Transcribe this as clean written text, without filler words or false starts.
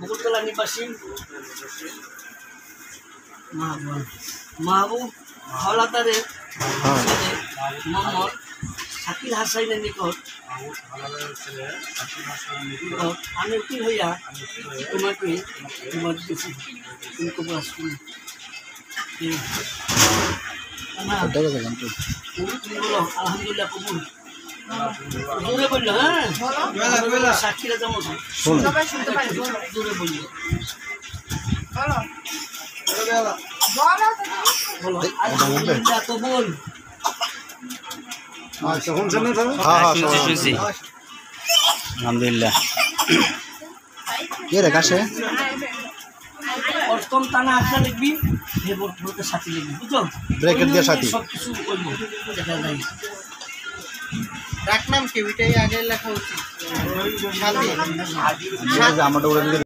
মুকুলতলা নিবাসী মাহবুব হাওলাদারের মোহাম্মদ শাকিল হাসানের নিকট আমি উকিল হইয়া তোমাকে তোমার দিতেছি তুমি কবুল আসবে বলো আলহামদুলিল্লাহ কবুল জোরে বললো হ্যাঁ সাক্ষীরা যেমন জোরে বললো বলো আলহামদুলিল্লাহ কবুল আলহামদুলিল্লাহ কে রে কাছে প্রথম টানা আসা লিখবি ভোটের সাথে লিখবি বুঝছো ব্র্যাকেট দিয়ে সাথে সব কিছু বলবো দেখা যায় ডাক নাম কি ওইটাই আগে লেখা উচিত সাথে আমাদের